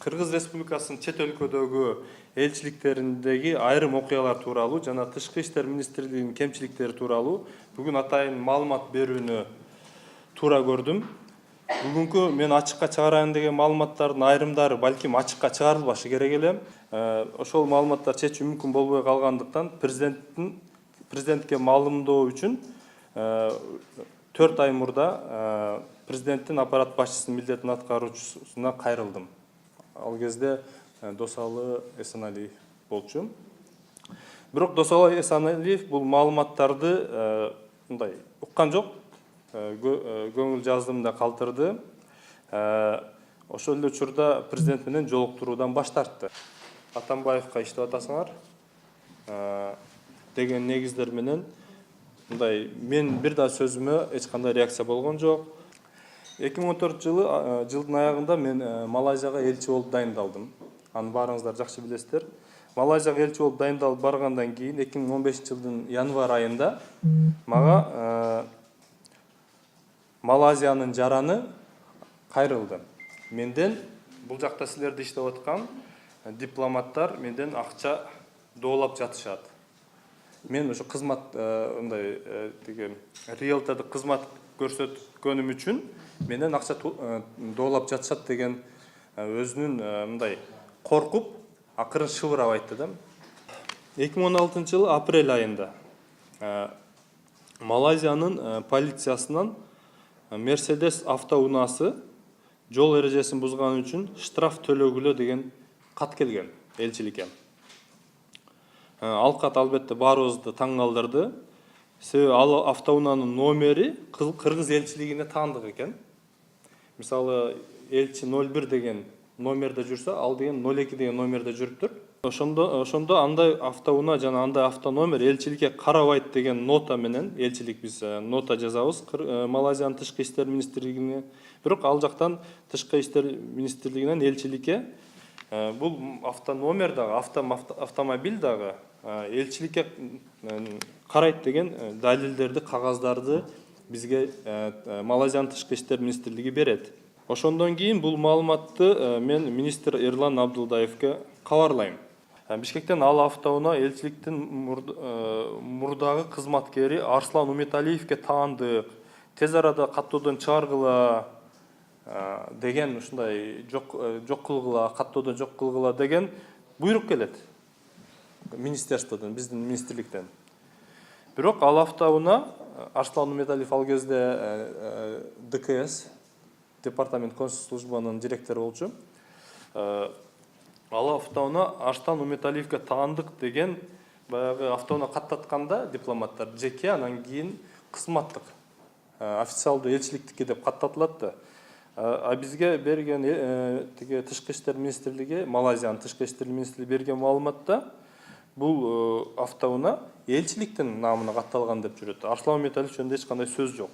Кыргыз Республикасынын чет өлкөдөгү элчиликтериндеги айрым окуялар тууралуу жана Тышкы иштер министрлигинин кемчиликтери тууралуу бүгүн атайын маалымат берүүнү туура көрдүм. Бүгүнкү мен ачыкка чыгарайын деген маалыматтардын айрымдары балким ачыкка чыгарылбашы керек эле. Ошол маалыматтар чечүү мүмкүн болбой калгандыктан президентке маалымдоо үчүн 4 ай мурда президенттин аппарат башчысынын милдетин аткаруучусуна кайрылдым. Ал кезде Досалы Эсеналиев болчу. Бирок Досалы Эсеналиев бул маалыматтарды мындай уккан жок, көңүл жаздымда калтырды. Ошол эле учурда президент менен жолуктуруудан баш тартты. Атамбаевка иштеп атасыңар деген негиздер менен мындай мен бир да сөзүмө эч кандай реакция болгон жок. 2014 жылдын аягында мен Малайзияга элчи болуп дайындалдым. Аны баарыңыздар жакшы билесиздер. Малайзияга элчи болуп дайындалып баргандан кийин 2015 жылдын январь айында мага Малайзиянын жараны кайрылды. Менден бул жакта силерде иштеп аткан дипломаттар менден акча доолап жатышат. Мен ошо кызмат мындай риэлтордук кызмат көрсөткөнүм үчүн менден акча доолап жатышат деген өзүнүн мындай коркуп акырын шыбырап айтты да. 2016 жылы апрель айында Малайзиянын полициясынан Мерседес автоунаасы жол эрежесин бузганы үчүн штраф төлөгүлө деген кат келген элчиликке. Ал кат албетте баарыбызды таң калтырды. Себеби ал автоунаанын номери Кыргыз элчилигине таандык экен. Мисалы элчи 01 деген номерде жүрсө, ал деген 02 деген номерде жүрүптүр. Ошондо андай автоунаа жана андай автономер элчиликке карабайт деген нота менен элчилик биз нота жазабыз Малайзиянын Тышкы иштер министрлигине. Бирок ал жактан Тышкы иштер министрлигинен элчиликке бул автономер дагы, автомобиль дагы элчиликке карайт деген далилдерди, кагаздарды бизге Малайзиянын Тышкы иштер министрлиги берет. Ошондон кийин бул маалыматты мен министр Эрлан Абдылдаевке кабарлайм. Бишкектен ал автоунаа элчиликтин мурдагы кызматкери Арслан Уметалиевке таандык, тез арада каттоодон чыгаргыла деген ушундай жок кылгыла, каттоодон жок кылгыла деген буйрук келет министерстводон, биздин министрликтен. Бирок ал автоунаа Арслан Уметалиев ал кезде ДКС департамент консулдук службанын директору болчу. Ал автоунаа Арслан Уметалиевке таандык деген баягы автоунаа каттатканда дипломаттар жеке, анан кийин кызматтык официалдуу элчиликтики деп каттатылат да. А бизге берген Тышкы иштер министрлиги, Малайзиянын Тышкы иштер министрлиги берген маалыматта бул автоунаа элчиликтин намына катталган деп жүрөт. Арслан Уметалиев жөнүндө эч кандай сөз жок.